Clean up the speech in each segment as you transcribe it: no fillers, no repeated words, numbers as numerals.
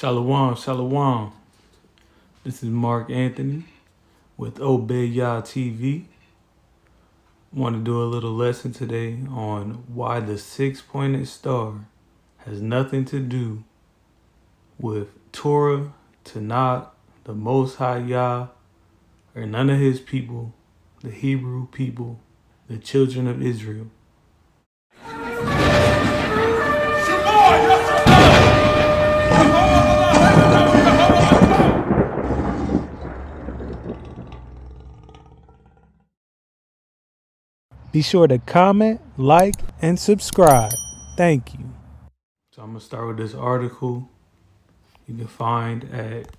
Shalom, shalom. This is Mark Anthony with OBEYAHtv. Want to do a little lesson today on why the six-pointed star has nothing to do with Torah, Tanakh, the Most High Yah, or none of his people, the Hebrew people, the children of Israel. Be sure to comment, like, and subscribe. Thank you. So I'm going to start with this article you can find at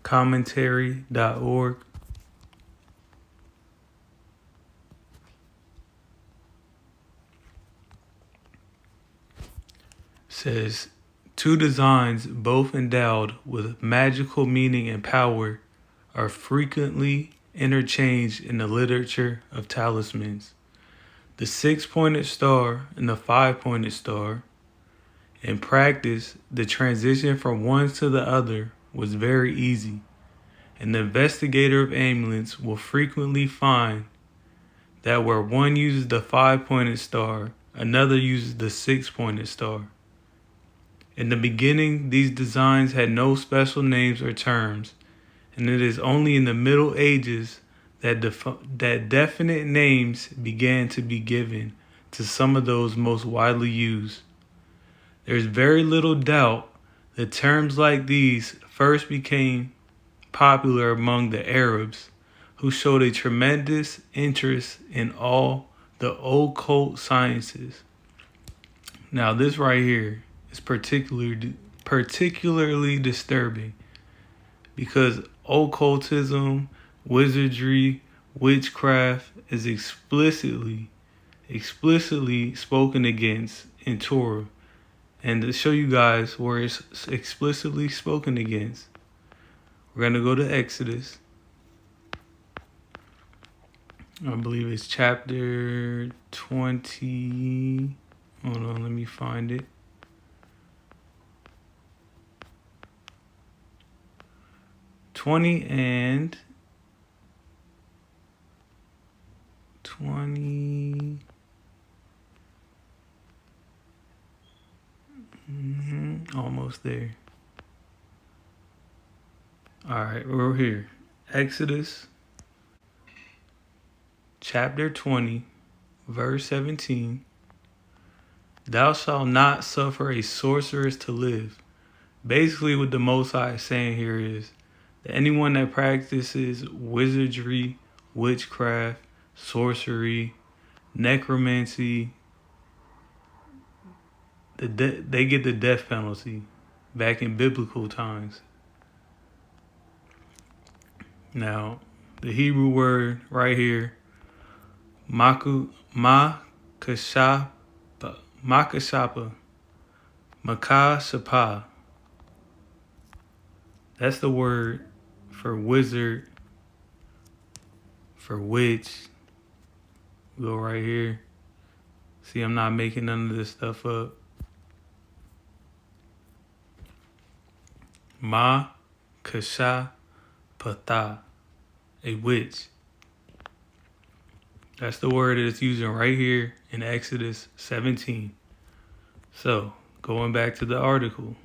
commentary.org. Says, two designs, both endowed with magical meaning and power, are frequently interchanged in the literature of talismans. The six-pointed star and the five-pointed star. In practice, the transition from one to the other was very easy, and the investigator of amulets will frequently find that where one uses the five-pointed star, another uses the six-pointed star. In the beginning, these designs had no special names or terms, and it is only in the Middle Ages that definite names began to be given to some of those most widely used. There is very little doubt that terms like these first became popular among the Arabs, who showed a tremendous interest in all the occult sciences. Now, this right here is particularly disturbing because occultism, wizardry, witchcraft is explicitly spoken against in Torah. And to show you guys where it's explicitly spoken against, we're going to go to Exodus. I believe it's chapter 20. Hold on, let me find it. And 20. Almost there. All right, we're here. Exodus chapter 20, verse 17. Thou shalt not suffer a sorceress to live. Basically, what the Most High is saying here is that anyone that practices wizardry, witchcraft, sorcery, necromancy, they get the death penalty back in biblical times. Now, the Hebrew word right here, makashapa, that's the word for wizard, for witch. Go right here. See, I'm not making none of this stuff up. Makashapa, a witch. That's the word that it's using right here in Exodus 17. So, going back to the article.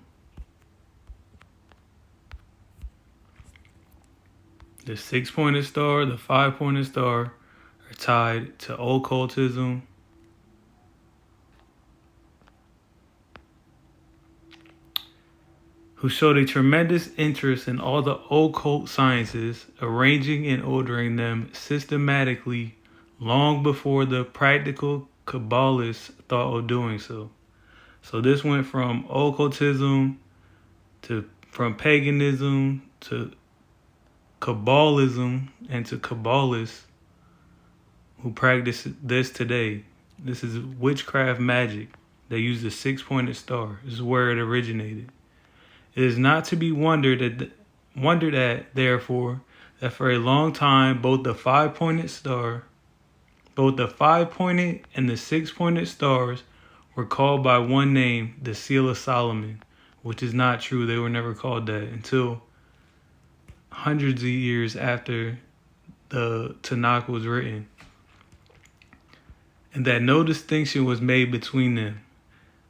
The six-pointed star, the five-pointed star are tied to occultism, who showed a tremendous interest in all the occult sciences, arranging and ordering them systematically long before the practical Kabbalists thought of doing so. So this went from occultism from paganism to Kabbalism and to Kabbalists who practice this today. This is witchcraft magic. They use the six-pointed star. This is where it originated. It is not to be wondered at, therefore, that for a long time both the five-pointed and the six-pointed stars were called by one name, the Seal of Solomon, which is not true. They were never called that until hundreds of years after the Tanakh was written, and that no distinction was made between them.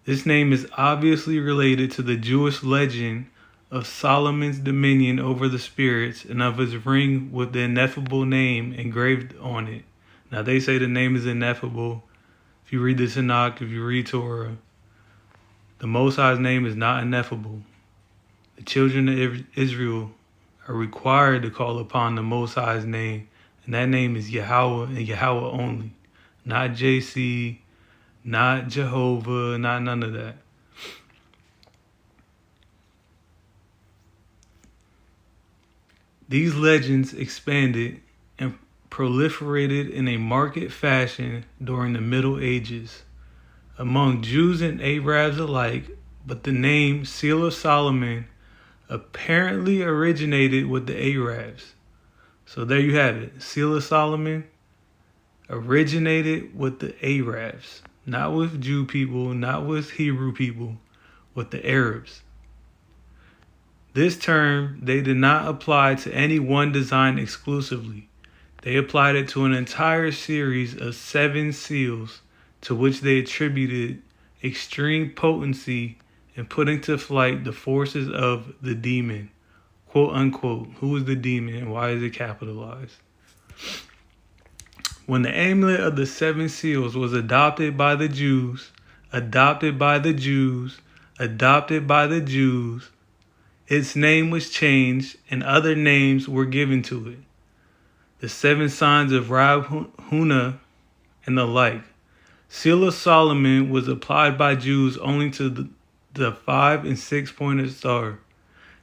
This name is obviously related to the Jewish legend of Solomon's dominion over the spirits and of his ring with the ineffable name engraved on it. Now they say the name is ineffable. If you read the Tanakh, if you read Torah, the Most High's name is not ineffable. The children of Israel are required to call upon the Most High's name, and that name is Yahawah and Yahawah only. Not JC, not Jehovah, not none of that. These legends expanded and proliferated in a marked fashion during the Middle Ages among Jews and Arabs alike, but the name Seal of Solomon apparently originated with the Arabs. So there you have it. Seal of Solomon originated with the Arabs, not with Jew people, not with Hebrew people, with the Arabs. This term they did not apply to any one design exclusively. They applied it to an entire series of 7 seals to which they attributed extreme potency in putting to flight the forces of the demon, quote unquote. Who is the demon and why is it capitalized? When the amulet of the 7 seals was adopted by the Jews, its name was changed and other names were given to it. The 7 signs of Rab Huna and the like. Seal of Solomon was applied by Jews only to the 5 and 6-pointed star.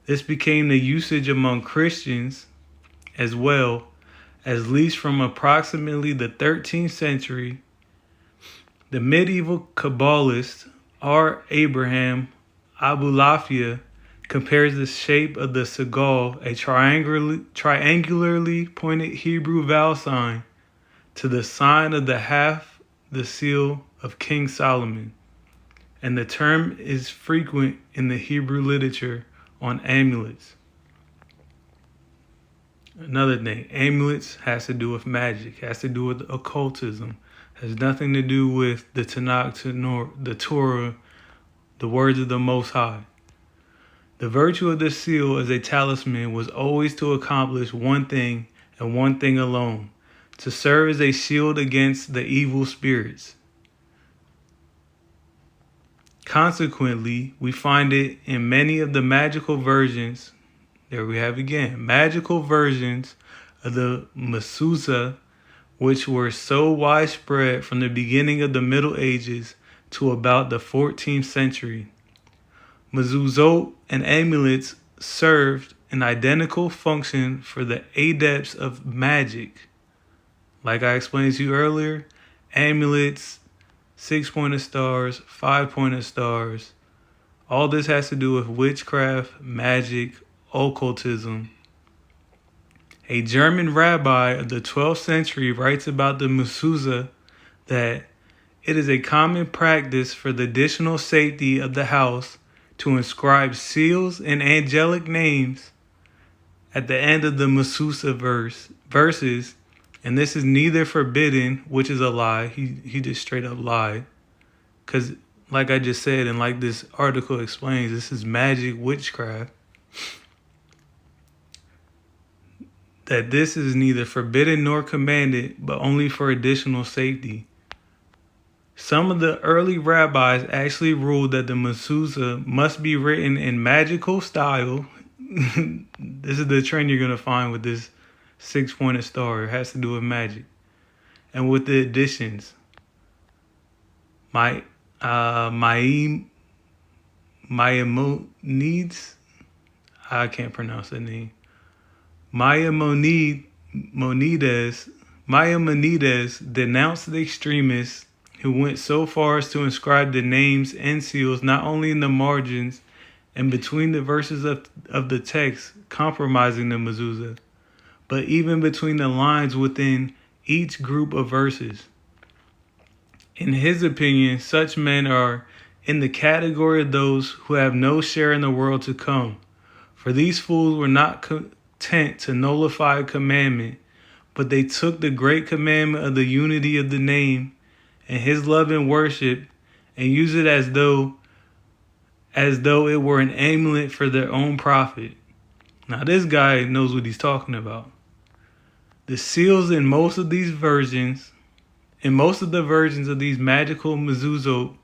This became the usage among Christians as well, as least from approximately the 13th century. The medieval Kabbalist R. Abraham Abulafia compares the shape of the Segal, a triangularly pointed Hebrew vowel sign, to the sign of the seal of King Solomon, and the term is frequent in the Hebrew literature on amulets. Another thing, amulets has to do with magic, has to do with occultism, has nothing to do with the Tanakh, the Torah, the words of the Most High. The virtue of the seal as a talisman was always to accomplish one thing and one thing alone, to serve as a shield against the evil spirits. Consequently, we find it in many of the magical versions, there we have again, magical versions of the mezuzah, which were so widespread from the beginning of the Middle Ages to about the 14th century. Mezuzot and amulets served an identical function for the adepts of magic. Like I explained to you earlier, amulets, 6-pointed stars, 5-pointed stars, all this has to do with witchcraft, magic, occultism. A German rabbi of the 12th century writes about the mezuzah that it is a common practice for the additional safety of the house to inscribe seals and angelic names at the end of the mezuzah verses, and this is neither forbidden, which is a lie. He just straight up lied, because like I just said, and like this article explains, this is magic witchcraft. That this is neither forbidden nor commanded, but only for additional safety. Some of the early rabbis actually ruled that the mezuzah must be written in magical style. This is the trend you're going to find with this 6-pointed star. It has to do with magic. And with the additions. Maimonides, I can't pronounce that name. Maimonides denounced the extremists who went so far as to inscribe the names and seals not only in the margins and between the verses of the text, compromising the mezuzah, but even between the lines within each group of verses. In his opinion, such men are in the category of those who have no share in the world to come. For these fools were not content to nullify a commandment, but they took the great commandment of the unity of the name and his love and worship and used it as though it were an amulet for their own profit. Now this guy knows what he's talking about. The seals in most of the versions of these magical mezuzot,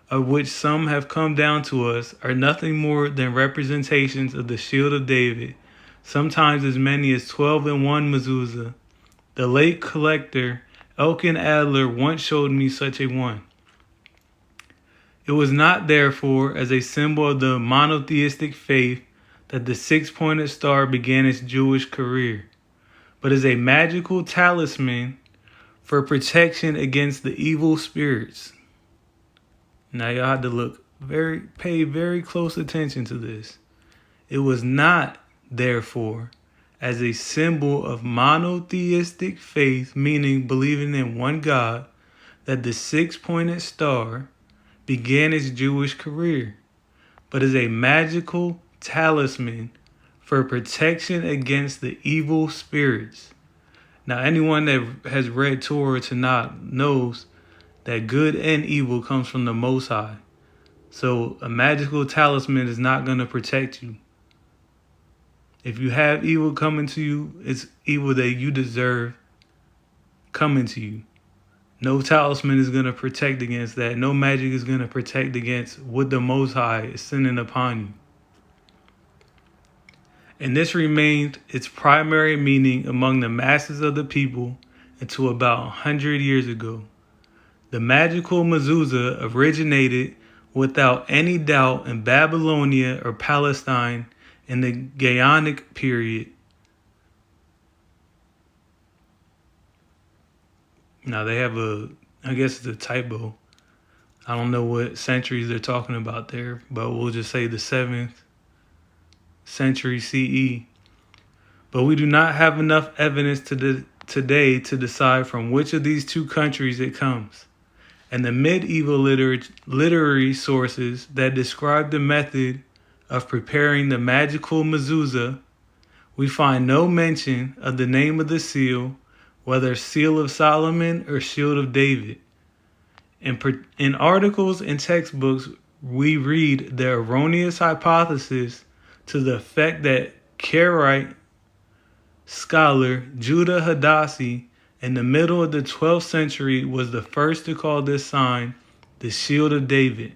of which some have come down to us, are nothing more than representations of the shield of David, sometimes as many as 12 in one mezuzah. The late collector Elkin Adler once showed me such a one. It was not, therefore, as a symbol of the monotheistic faith that the six-pointed star began its Jewish career, but as a magical talisman for protection against the evil spirits. Now y'all have to pay very close attention to this. It was not, therefore, as a symbol of monotheistic faith, meaning believing in one God, that the six-pointed star began its Jewish career, but as a magical talisman for protection against the evil spirits. Now, anyone that has read Torah or Tanakh knows that good and evil comes from the Most High. So a magical talisman is not going to protect you. If you have evil coming to you, it's evil that you deserve coming to you. No talisman is going to protect against that. No magic is going to protect against what the Most High is sending upon you. And this remained its primary meaning among the masses of the people until about 100 years ago. The magical mezuzah originated without any doubt in Babylonia or Palestine in the Gaonic period. Now they have I guess it's a typo. I don't know what centuries they're talking about there, but we'll just say the 7th century CE. But we do not have enough evidence today to decide from which of these two countries it comes. And the medieval literary sources that describe the method of preparing the magical mezuzah, we find no mention of the name of the seal, whether seal of Solomon or shield of David. In articles and textbooks, we read the erroneous hypothesis to the effect that Karaite scholar Judah Hadassi in the middle of the 12th century was the first to call this sign the shield of David.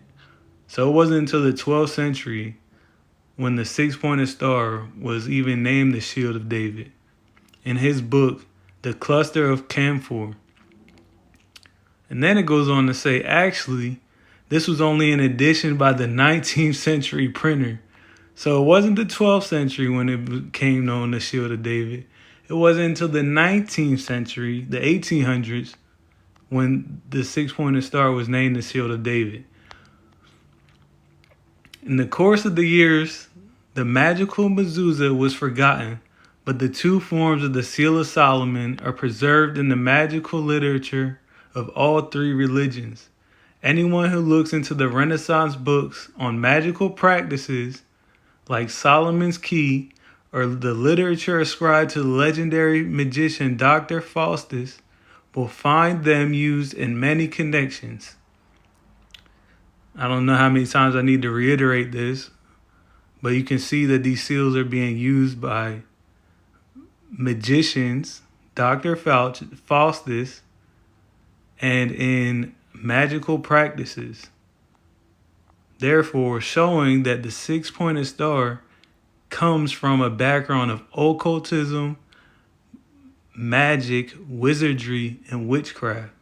So it wasn't until the 12th century when the six-pointed star was even named the shield of David in his book, The Cluster of Camphor. And then it goes on to say, actually, this was only an addition by the 19th century printer. So it wasn't the 12th century when it became known as Shield of David. It wasn't until the 19th century, the 1800s, when the six-pointed star was named the Shield of David. In the course of the years, the magical mezuzah was forgotten, but the two forms of the Seal of Solomon are preserved in the magical literature of all three religions. Anyone who looks into the Renaissance books on magical practices like Solomon's Key or the literature ascribed to the legendary magician Dr. Faustus will find them used in many connections. I don't know how many times I need to reiterate this, but you can see that these seals are being used by magicians, Dr. Faustus, and in magical practices. Therefore, showing that the six-pointed star comes from a background of occultism, magic, wizardry, and witchcraft.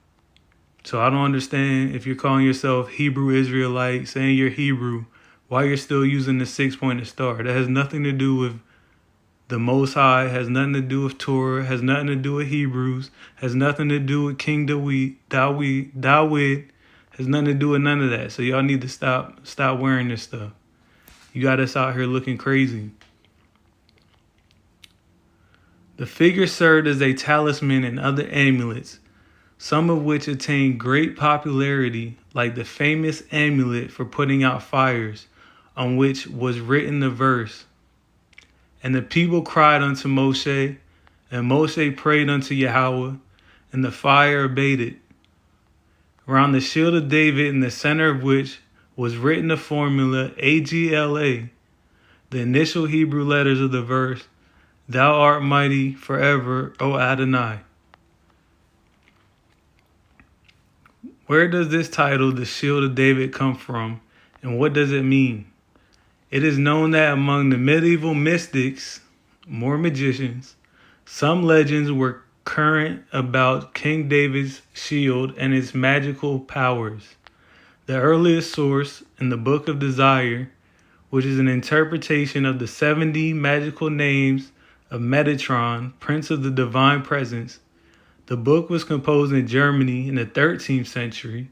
So I don't understand if you're calling yourself Hebrew Israelite, saying you're Hebrew, why you're still using the six-pointed star. That has nothing to do with the Most High, has nothing to do with Torah, has nothing to do with Hebrews, has nothing to do with King Dawid, has nothing to do with none of that. So y'all need to stop wearing this stuff. You got us out here looking crazy. The figure served as a talisman and other amulets, some of which attained great popularity, like the famous amulet for putting out fires, on which was written the verse, "And the people cried unto Moshe, and Moshe prayed unto Yahawah, and the fire abated." Around the shield of David, in the center of which was written the formula AGLA, the initial Hebrew letters of the verse, "Thou art mighty forever, O Adonai." Where does this title, the Shield of David, come from, and what does it mean? It is known that among the medieval mystics, more magicians, some legends were current about King David's shield and its magical powers. The earliest source, in the Book of Desire, which is an interpretation of the 70 magical names of Metatron, Prince of the Divine Presence. The book was composed in Germany in the 13th century.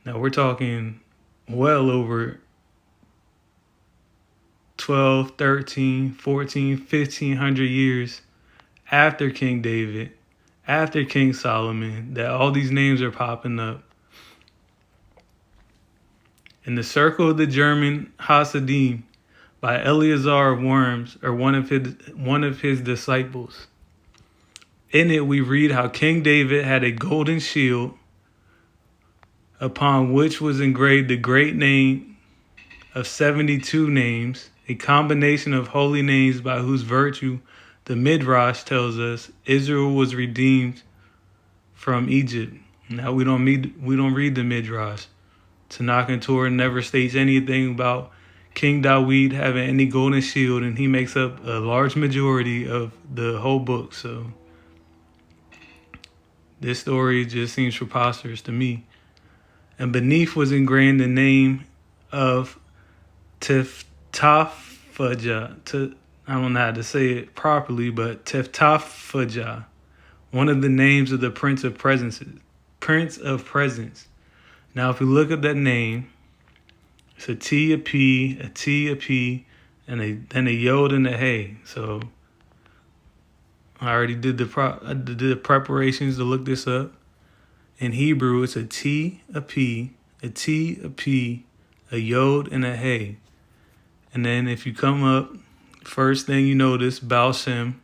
Now we're talking well over 12, 13, 14, 1500 years after King David, after King Solomon, that all these names are popping up. In the Circle of the German Hasidim by Eleazar of Worms, or one of his disciples. In it we read how King David had a golden shield upon which was engraved the great name of 72 names, a combination of holy names by whose virtue the Midrash tells us Israel was redeemed from Egypt. Now we don't read the Midrash. Tanakh and Torah never states anything about King Dawid having any golden shield, and he makes up a large majority of the whole book. So this story just seems preposterous to me. And beneath was engraved the name of Teftafajah. I don't know how to say it properly, but Teftafajah, one of the names of the Prince of Presence. Now, if you look at that name, it's a T, a P, a T, a P, and then a Yod and a Hey. So I already did the preparations to look this up. In Hebrew, it's a T, a P, a T, a P, a Yod, and a Hey. And then if you come up, first thing you notice, Baal Shem,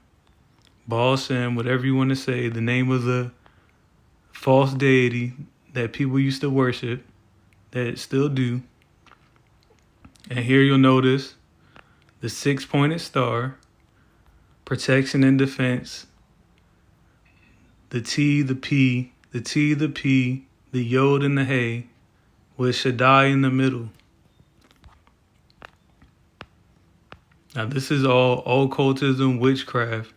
whatever you want to say, the name of the false deity that people used to worship, that still do. And here you'll notice the 6-pointed star, protection and defense, the T, the P, the T, the P, the Yod and the Hey, with Shaddai in the middle. Now this is all occultism, witchcraft.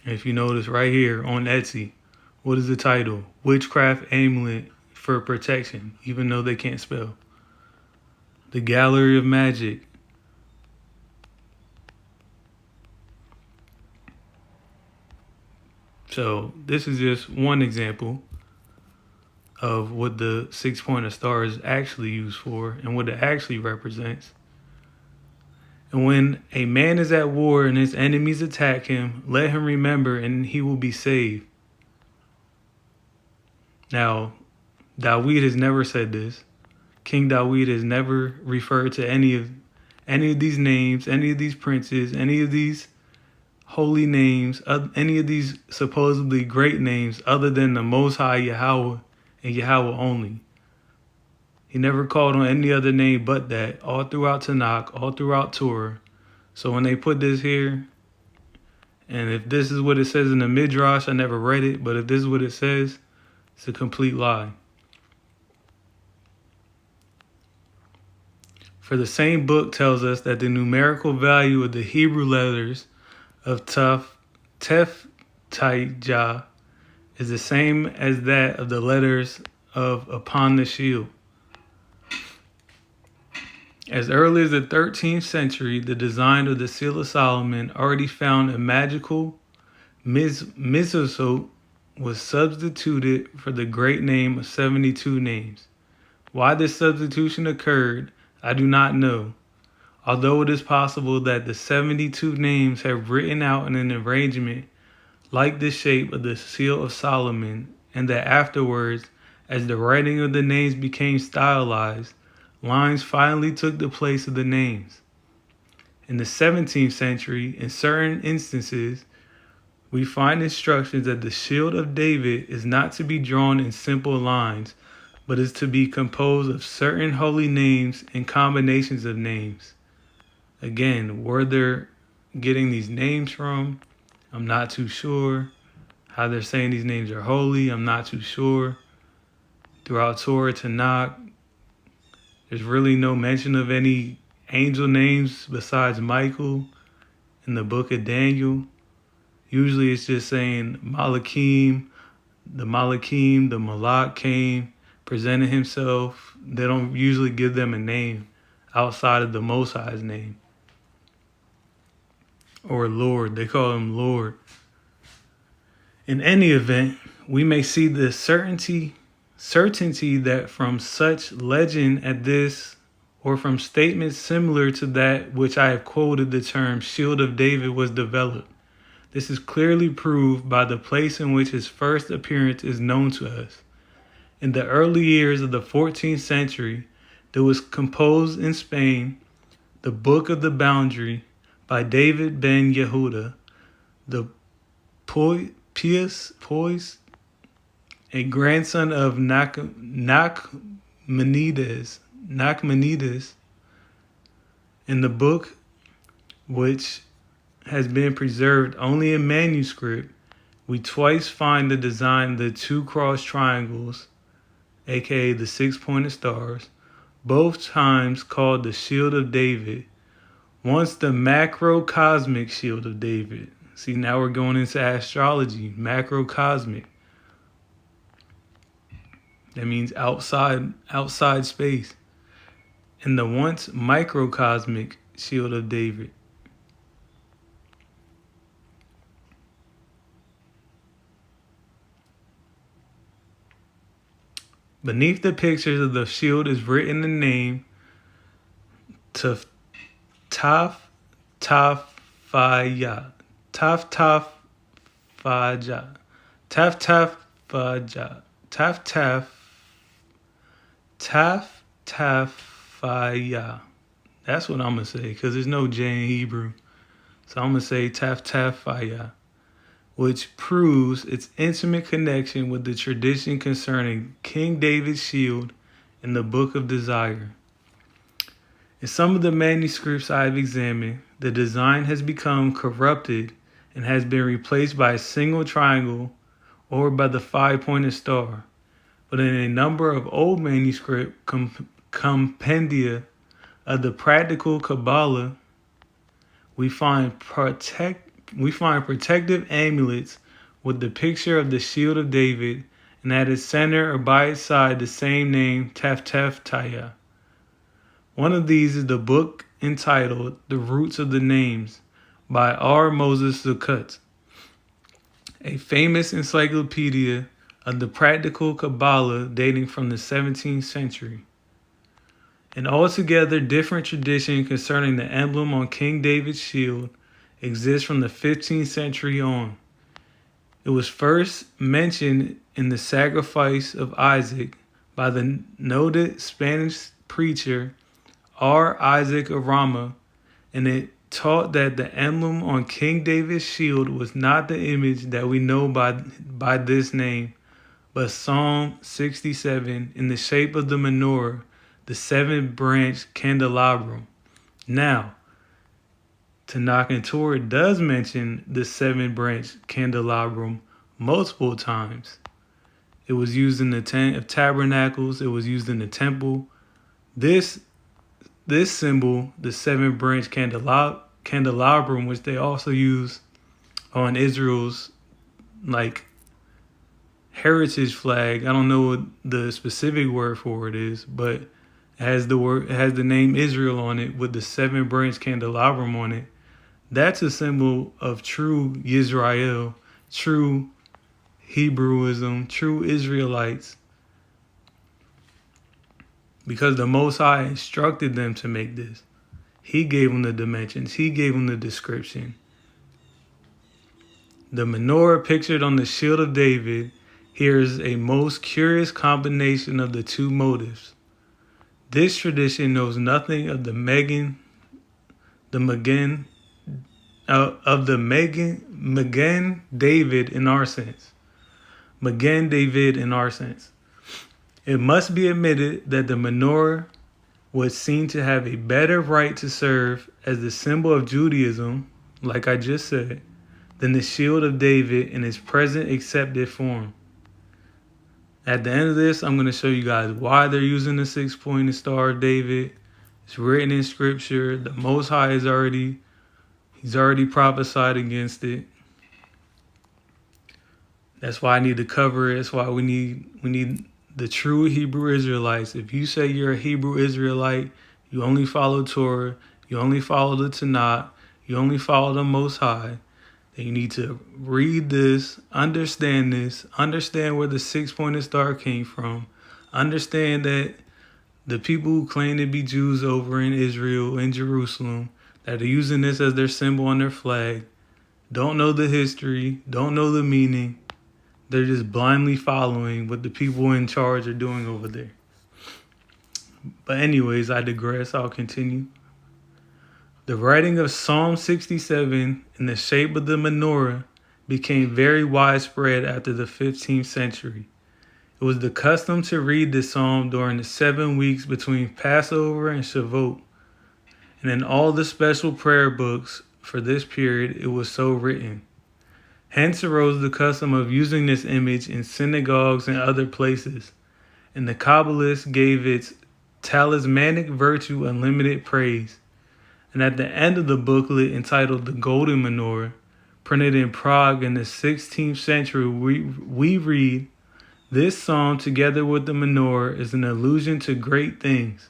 If you notice right here on Etsy, what is the title? Witchcraft Amulet for Protection, even though they can't spell. The Gallery of Magic. So this is just one example of what the 6-pointed star is actually used for and what it actually represents. And when a man is at war and his enemies attack him, let him remember and he will be saved. Now, Dawid has never said this. King Dawid has never referred to any of these names, any of these princes, any of these holy names, any of these supposedly great names other than the Most High Yahawah and Yahawah only. He never called on any other name but that, all throughout Tanakh, all throughout Torah. So when they put this here, and if this is what it says in the Midrash, I never read it, but if this is what it says, it's a complete lie. For the same book tells us that the numerical value of the Hebrew letters of Teftayjah is the same as that of the letters of upon the shield. As early as the 13th century, the design of the Seal of Solomon already found a magical mezuzot was substituted for the great name of 72 names. Why this substitution occurred, I do not know. Although it is possible that the 72 names have written out in an arrangement like the shape of the seal of Solomon, and that afterwards, as the writing of the names became stylized, lines finally took the place of the names. In the 17th century, in certain instances, we find instructions that the shield of David is not to be drawn in simple lines, but is to be composed of certain holy names and combinations of names. Again, where they're getting these names from, I'm not too sure. How they're saying these names are holy, I'm not too sure. Throughout Torah Tanakh, there's really no mention of any angel names besides Michael in the book of Daniel. Usually it's just saying Malakim, the Malak came, presented himself. They don't usually give them a name outside of the Most High's name. Or Lord, they call him Lord. In any event, we may see the certainty that from such legend as this, or from statements similar to that which I have quoted, the term Shield of David was developed. This is clearly proved by the place in which his first appearance is known to us. In the early years of the 14th century, there was composed in Spain the Book of the Boundary by David ben Yehuda, the Pius, a grandson of Nachmanides, in the book, which has been preserved only in manuscript, we twice find the design of the two cross triangles, aka the 6-pointed stars, both times called the Shield of David, once the macrocosmic Shield of David. See, now we're going into astrology, macrocosmic. That means outside space. And the once microcosmic Shield of David. Beneath the pictures of the shield is written the name Taf Faya. Faya. That's what I'm going to say, because there's no J in Hebrew. So I'm going to say Faya, which proves its intimate connection with the tradition concerning King David's shield in the Book of Desire. In some of the manuscripts I have examined, the design has become corrupted and has been replaced by a single triangle or by the 5-pointed star. But in a number of old manuscript compendia of the practical Kabbalah, we find protective amulets with the picture of the shield of David, and at its center or by its side the same name, Taya. One of these is the book entitled The Roots of the Names by R. Moses Zuckut, a famous encyclopedia of the practical Kabbalah dating from the 17th century. An altogether different tradition concerning the emblem on King David's shield exists from the 15th century on. It was first mentioned in the Sacrifice of Isaac by the noted Spanish preacher R. Isaac of Rama, and it taught that the emblem on King David's shield was not the image that we know by this name, but Psalm 67 in the shape of the menorah, the 7-branch candelabrum. Now, Tanakh and Torah does mention the 7-branch candelabrum multiple times. It was used in the Tent of Tabernacles. It was used in the temple. This symbol, the 7-branch candelabrum, which they also use on Israel's heritage flag. I don't know what the specific word for it is, but it has the name Israel on it with the 7-branch candelabrum on it. That's a symbol of true Yisrael, true Hebrewism, true Israelites. because the Most High instructed them to make this. He gave them the dimensions. He gave them the description. The menorah pictured on the shield of David here is a most curious combination of the two motives. This tradition knows nothing of the Magen David in our sense. Magen David in our sense. It must be admitted that the menorah was seen to have a better right to serve as the symbol of Judaism, like I just said, than the shield of David in its present accepted form. At the end of this, I'm going to show you guys why they're using the 6-pointed Star of David. It's written in Scripture. The Most High he's already prophesied against it. That's why I need to cover it. That's why we need the true Hebrew Israelites. If you say you're a Hebrew Israelite, you only follow Torah, you only follow the Tanakh, you only follow the Most High, then you need to read this, understand where the 6-pointed star came from, understand that the people who claim to be Jews over in Israel, in Jerusalem, that are using this as their symbol on their flag, don't know the history, don't know the meaning. They're just blindly following what the people in charge are doing over there. But anyways, I digress. I'll continue. The writing of Psalm 67 in the shape of the menorah became very widespread after the 15th century. It was the custom to read this psalm during the 7 weeks between Passover and Shavuot. And in all the special prayer books for this period, it was so written. Hence arose the custom of using this image in synagogues and other places, and the Kabbalists gave its talismanic virtue unlimited praise. And at the end of the booklet entitled The Golden Menorah, printed in Prague in the 16th century, we read, "This psalm together with the menorah is an allusion to great things,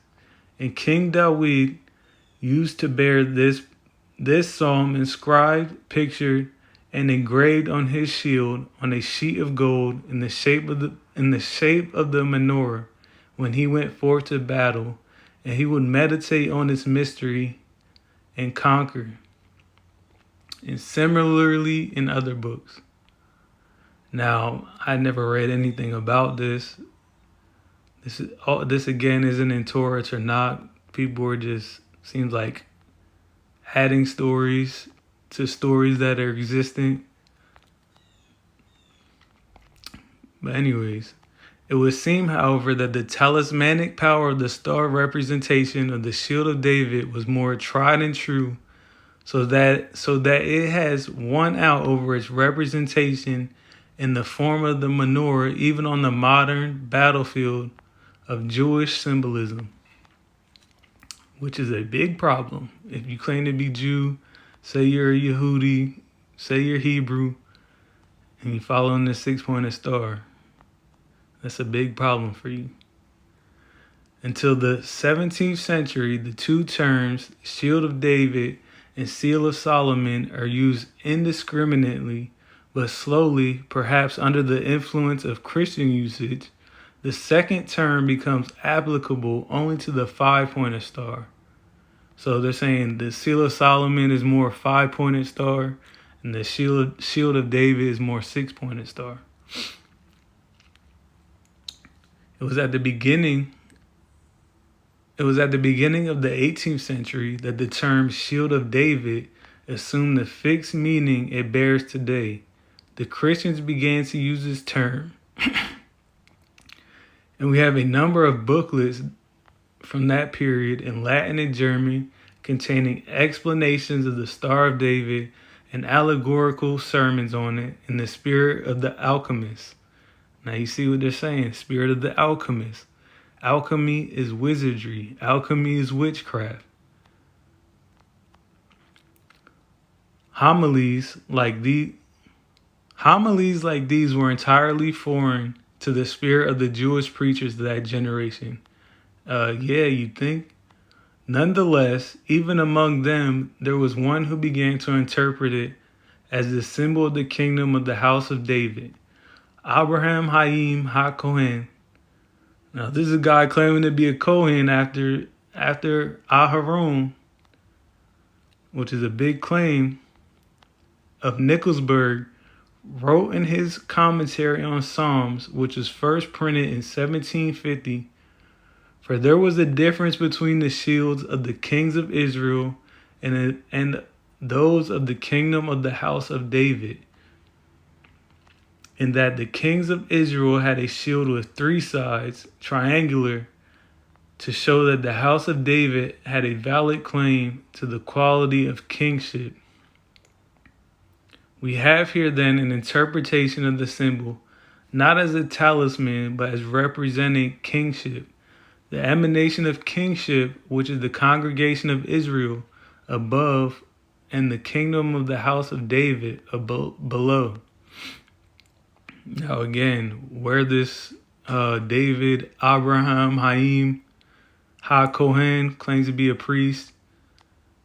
and King David used to bear this psalm inscribed, pictured, and engraved on his shield on a sheet of gold in the shape of the menorah when he went forth to battle, and he would meditate on its mystery and conquer." And similarly in other books. Now, I never read anything about this. This again isn't in Torah or not. People are just, seems like, adding stories to stories that are existent. But anyways, it would seem, however, that the talismanic power of the star representation of the shield of David was more tried and true, so that it has won out over its representation in the form of the menorah, even on the modern battlefield of Jewish symbolism, which is a big problem. If you claim to be Jew, say you're a Yehudi, say you're Hebrew, and you're following the 6-pointed star, that's a big problem for you. Until the 17th century, the two terms, Shield of David and Seal of Solomon, are used indiscriminately, but slowly, perhaps under the influence of Christian usage, the second term becomes applicable only to the 5-pointed star. So they're saying the Seal of Solomon is more 5-pointed star, and the Shield of David is more 6-pointed star. It was at the beginning of the 18th century that the term Shield of David assumed the fixed meaning it bears today. The Christians began to use this term. And we have a number of booklets from that period in Latin and German containing explanations of the Star of David and allegorical sermons on it in the spirit of the alchemist. Now you see what they're saying, spirit of the alchemist. Alchemy is wizardry. Alchemy is witchcraft. Homilies like these were entirely foreign to the spirit of the Jewish preachers of that generation. You'd think. Nonetheless, even among them, there was one who began to interpret it as the symbol of the kingdom of the house of David. Abraham Hayim HaKohen, Now, this is a guy claiming to be a Kohen after Aharon, which is a big claim, of Nickelsburg, wrote in his commentary on Psalms, which was first printed in 1750, "For there was a difference between the shields of the kings of Israel and those of the kingdom of the house of David, in that the kings of Israel had a shield with 3 sides, triangular, to show that the house of David had a valid claim to the quality of kingship. We have here then an interpretation of the symbol, not as a talisman, but as representing kingship, the emanation of kingship, which is the congregation of Israel above, and the kingdom of the house of David below." Now again, where this David Abraham Haim Ha-Kohen claims to be a priest,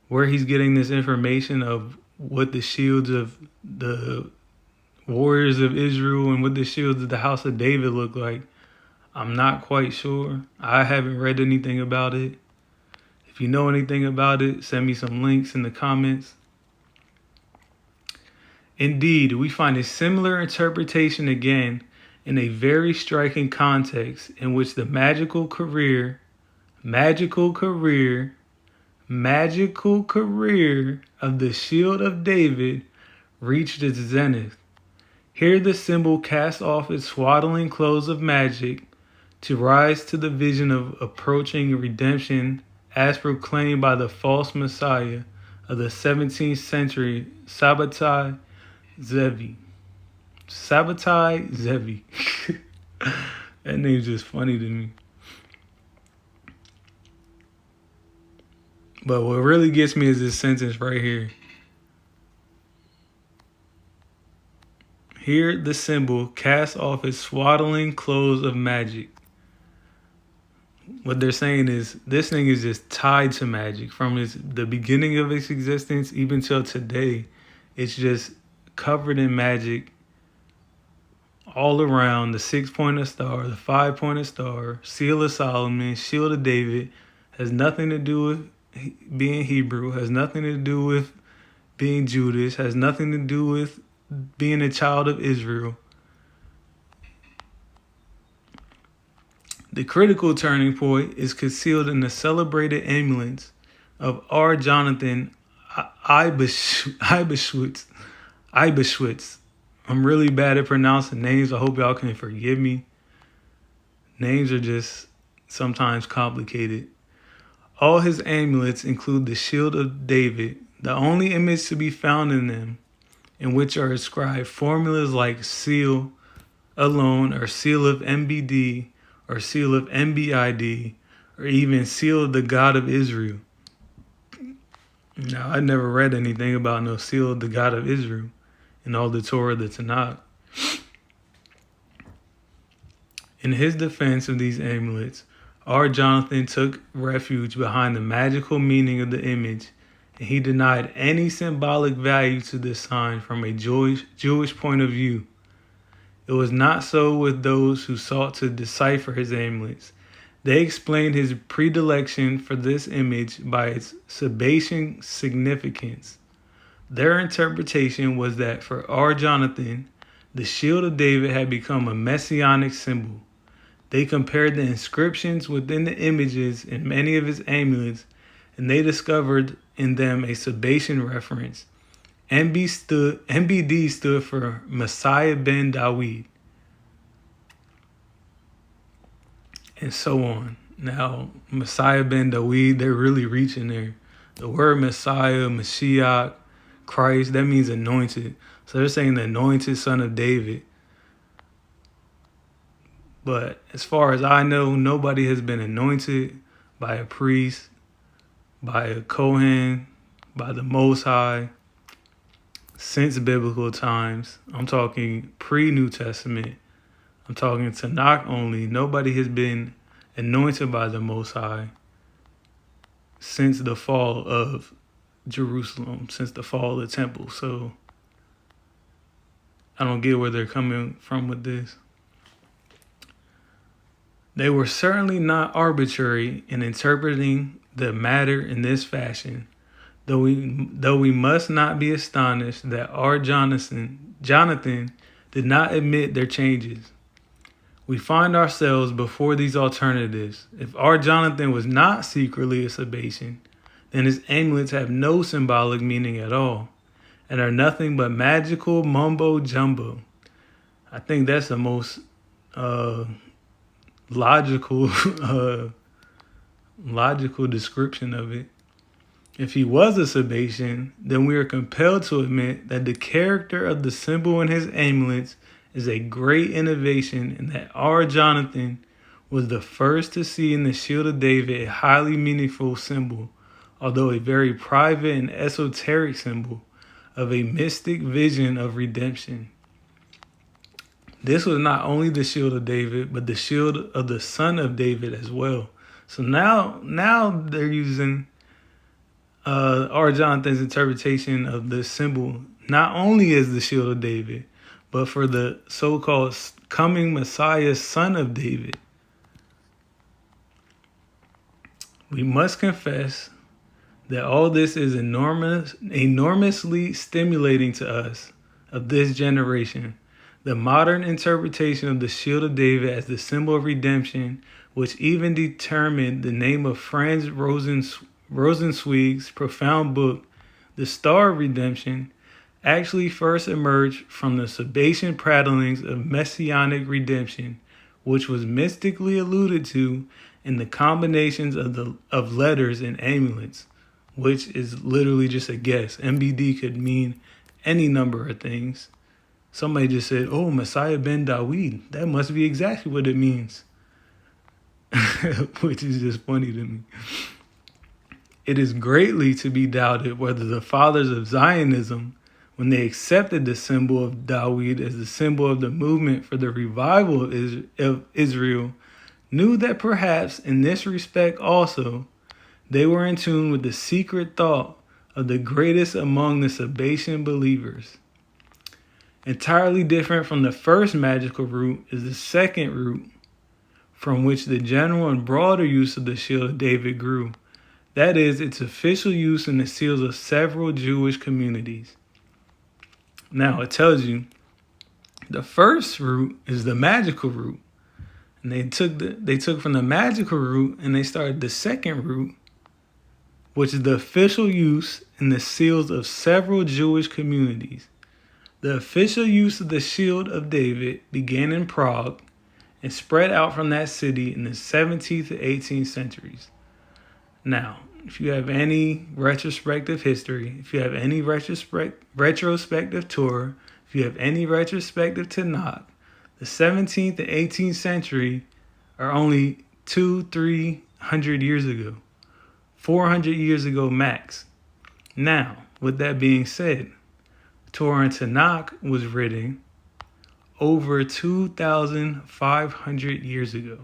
where he's getting this information of what the shields of the warriors of Israel and what the shields of the house of David look like, I'm not quite sure. I haven't read anything about it. If you know anything about it, send me some links in the comments. Indeed, we find a similar interpretation again in a very striking context in which the magical career of the shield of David reached its zenith. Here the symbol casts off its swaddling clothes of magic to rise to the vision of approaching redemption as proclaimed by the false Messiah of the 17th century, Sabbatai Zevi. That name's just funny to me. But what really gets me is this sentence right here. Here the symbol casts off its swaddling clothes of magic. What they're saying is this thing is just tied to magic from the beginning of its existence even till today. It's just covered in magic all around. The 6-pointed star, the 5-pointed star, seal of Solomon, shield of David, has nothing to do with being Hebrew, has nothing to do with being Judas, has nothing to do with being a child of Israel. The critical turning point is concealed in the celebrated amulets of R. Jonathan Eibishwitz. I'm really bad at pronouncing names. I hope y'all can forgive me. Names are just sometimes complicated. All his amulets include the shield of David, the only image to be found in them, in which are ascribed formulas like seal alone, or seal of MBD, or seal of MBID, or even seal of the God of Israel. Now, I never read anything about no seal of the God of Israel in all the Torah that's Tanakh. In his defense of these amulets, R. Jonathan took refuge behind the magical meaning of the image, and he denied any symbolic value to this sign from a Jewish point of view. It was not so with those who sought to decipher his amulets. They explained his predilection for this image by its Sabbatian significance. Their interpretation was that for R. Jonathan, the shield of David had become a messianic symbol. They compared the inscriptions within the images in many of his amulets, and they discovered in them a Sabbatian reference. MBD stood for Messiah ben Dawid, and so on. Now, Messiah ben Dawid, they're really reaching there. The word Messiah, Mashiach, Christ, that means anointed. So they're saying the anointed son of David. But as far as I know, nobody has been anointed by a priest, by a Kohen, by the Most High since biblical times. I'm talking pre-New Testament. I'm talking Tanakh only. Nobody has been anointed by the Most High since the fall of Jerusalem, since the fall of the temple. So I don't get where they're coming from with this. They were certainly not arbitrary in interpreting the matter in this fashion, though we must not be astonished that our Jonathan did not admit their changes. We find ourselves before these alternatives. If our Jonathan was not secretly a Sabbatian, then his amulets have no symbolic meaning at all, and are nothing but magical mumbo jumbo. I think that's the most logical description of it. If he was a Sabbatian, then we are compelled to admit that the character of the symbol in his amulets is a great innovation, and that our Jonathan was the first to see in the Shield of David a highly meaningful symbol, although a very private and esoteric symbol of a mystic vision of redemption. This was not only the Shield of David, but the shield of the Son of David as well. So now they're using our Jonathan's interpretation of this symbol not only as the Shield of David, but for the so-called coming Messiah, Son of David. We must confess that all this is enormously stimulating to us of this generation. The modern interpretation of the Shield of David as the symbol of redemption, which even determined the name of Franz Rosenzweig's profound book, The Star of Redemption, actually first emerged from the Sabbatian prattlings of messianic redemption, which was mystically alluded to in the combinations of letters and amulets, which is literally just a guess. MBD could mean any number of things. Somebody just said, oh, Messiah ben Dawid. That must be exactly what it means. Which is just funny to me. It is greatly to be doubted whether the fathers of Zionism, when they accepted the symbol of Dawid as the symbol of the movement for the revival of Israel, knew that perhaps in this respect also, they were in tune with the secret thought of the greatest among the Sabbatian believers. Entirely different from the first magical root is the second root, from which the general and broader use of the Shield of David grew. That is, its official use in the seals of several Jewish communities. Now, it tells you the first root is the magical root. And they took from the magical root and they started the second root, which is the official use in the seals of several Jewish communities. The official use of the Shield of David began in Prague and spread out from that city in the 17th to 18th centuries. Now, if you have any retrospective history, if you have any retrospective Torah, if you have any retrospective Tanakh, the 17th to 18th century are only 200-300 years ago, 400 years ago max. Now, with that being said, Torah and Tanakh was written over 2,500 years ago.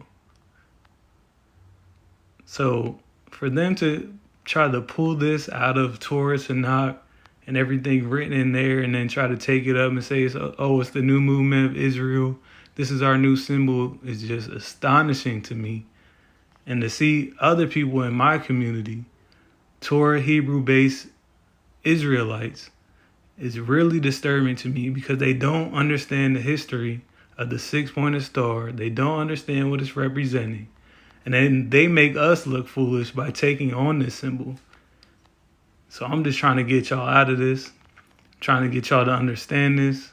So for them to try to pull this out of Torah, Tanakh, and everything written in there, and then try to take it up and say, it's the new movement of Israel, this is our new symbol, is just astonishing to me. And to see other people in my community, Torah Hebrew-based Israelites, is really disturbing to me because they don't understand the history of the six-pointed star. They don't understand what it's representing. And then they make us look foolish by taking on this symbol. So I'm just trying to get y'all out of this, trying to get y'all to understand this.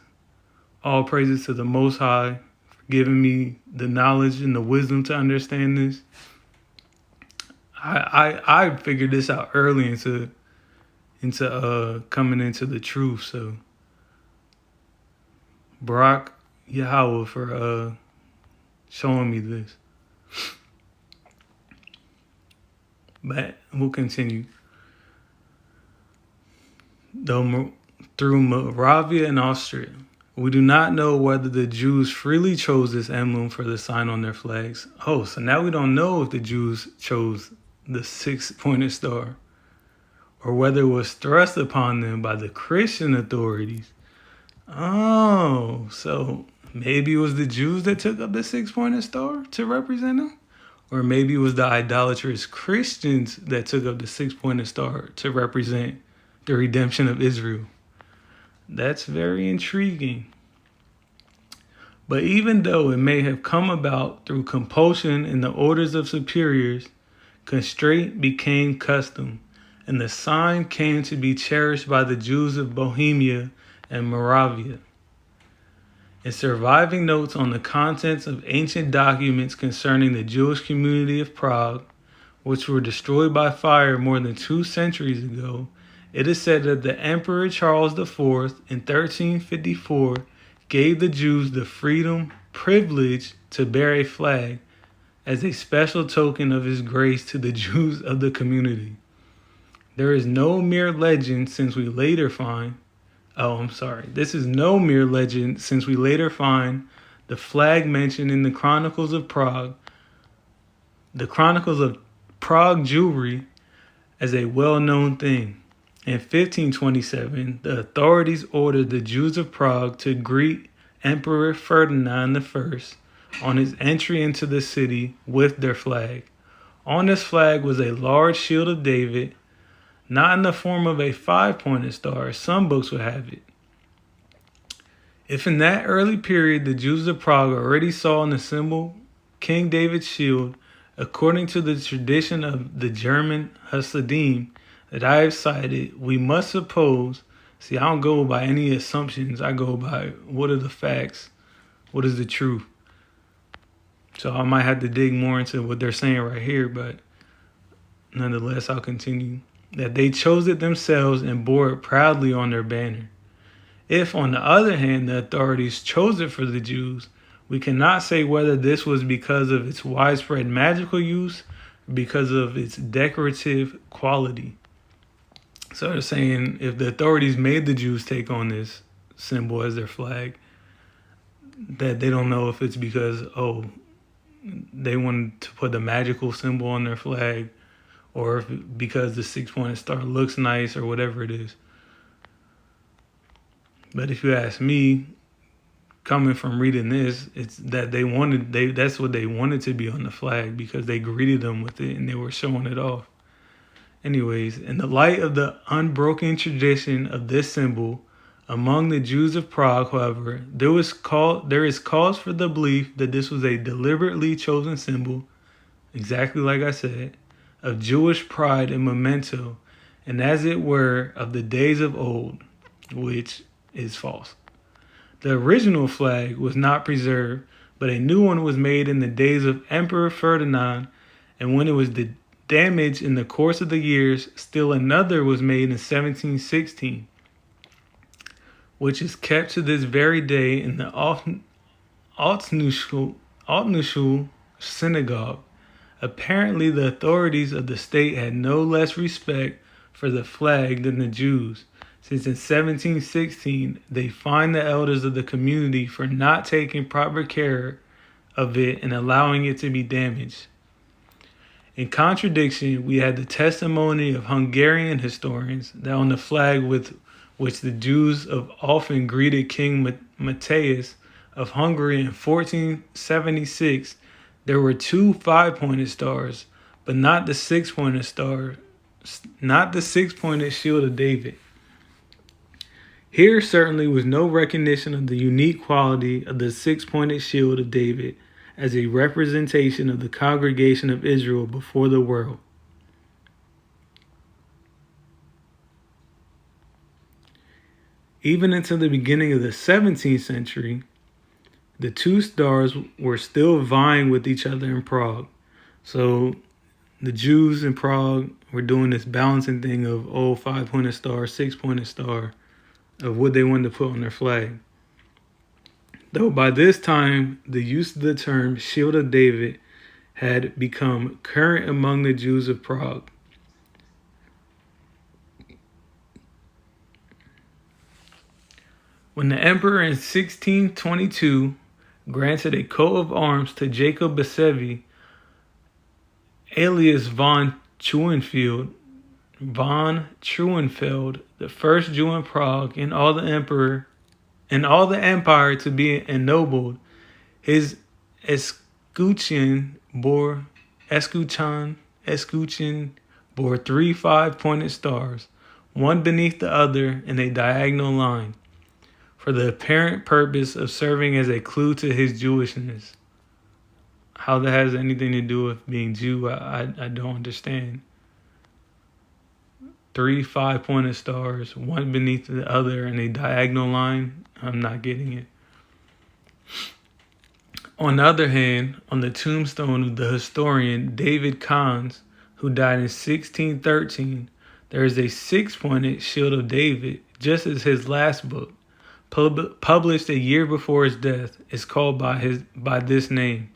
All praises to the Most High for giving me the knowledge and the wisdom to understand this. I figured this out early into coming into the truth. So Barak Yahawah for showing me this. But we'll continue. Though through Moravia and Austria, we do not know whether the Jews freely chose this emblem for the sign on their flags. Oh, so now we don't know if the Jews chose the six-pointed star, or whether it was thrust upon them by the Christian authorities. Oh, so Maybe it was the Jews that took up the six-pointed star to represent them. Or maybe it was the idolatrous Christians that took up the six-pointed star to represent the redemption of Israel. That's very intriguing. But even though it may have come about through compulsion in the orders of superiors, constraint became custom, and the sign came to be cherished by the Jews of Bohemia and Moravia. In surviving notes on the contents of ancient documents concerning the Jewish community of Prague, which were destroyed by fire more than 2 centuries ago, it is said that the Emperor Charles IV in 1354 gave the Jews the privilege to bear a flag as a special token of his grace to the Jews of the community. There is no mere legend since we later find This is no mere legend since we later find the flag mentioned in the Chronicles of Prague, the Chronicles of Prague Jewry, as a well-known thing. In 1527, the authorities ordered the Jews of Prague to greet Emperor Ferdinand I on his entry into the city with their flag. On this flag was a large shield of David, not in the form of a 5-pointed star, as some books would have it. If in that early period the Jews of Prague already saw in the symbol King David's shield, according to the tradition of the German Hasidim that I have cited, we must suppose, I don't go by any assumptions, I go by what are the facts, what is the truth. So I might have to dig more into what they're saying right here, but nonetheless, I'll continue. That they chose it themselves and bore it proudly on their banner. If, on the other hand, the authorities chose it for the Jews, we cannot say whether this was because of its widespread magical use or because of its decorative quality. So they're saying if the authorities made the Jews take on this symbol as their flag, that they don't know if it's because, they wanted to put the magical symbol on their flag, or if because the 6-pointed star looks nice or whatever it is. But if you ask me, coming from reading this, it's that that's what they wanted to be on the flag because they greeted them with it and they were showing it off. Anyways, in the light of the unbroken tradition of this symbol among the Jews of Prague, however, there is cause for the belief that this was a deliberately chosen symbol, exactly like I said, of Jewish pride and memento, and as it were, of the days of old, which is false. The original flag was not preserved, but a new one was made in the days of Emperor Ferdinand, and when it was damaged in the course of the years, still another was made in 1716, which is kept to this very day in the Altnuschul synagogue. Apparently, the authorities of the state had no less respect for the flag than the Jews, since in 1716 they fined the elders of the community for not taking proper care of it and allowing it to be damaged. In contradiction, we had the testimony of Hungarian historians that on the flag with which the Jews of often greeted King Matthias of Hungary in 1476, there were 2 5-pointed stars, but not the 6-pointed star, not the 6-pointed shield of David. Here certainly was no recognition of the unique quality of the 6-pointed shield of David as a representation of the congregation of Israel before the world. Even until the beginning of the 17th century, the 2 stars were still vying with each other in Prague. So the Jews in Prague were doing this balancing thing of 5-pointed star, 6-pointed star, of what they wanted to put on their flag. Though by this time, the use of the term Shield of David had become current among the Jews of Prague. When the emperor in 1622 granted a coat of arms to Jacob Basevi, alias von Treuenfeld, the first Jew in Prague, and all the emperor and all the empire to be ennobled. His escutcheon bore 3 5-pointed stars, one beneath the other in a diagonal line, for the apparent purpose of serving as a clue to his Jewishness. How that has anything to do with being Jew, I don't understand. 3 5-pointed stars, one beneath the other in a diagonal line. I'm not getting it. On the other hand, on the tombstone of the historian David Kahns, who died in 1613, there is a 6-pointed shield of David, just as his last book, published a year before his death, is called by this name.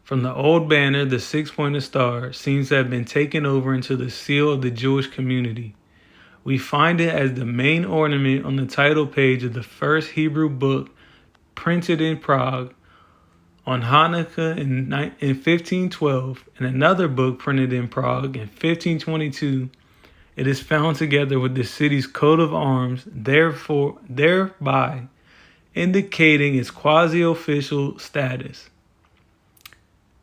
From the old banner, the 6-pointed star seems to have been taken over into the seal of the Jewish community. We find it as the main ornament on the title page of the first Hebrew book printed in Prague on Hanukkah in 1512, and another book printed in Prague in 1522. It is found together with the city's coat of arms, thereby indicating its quasi-official status.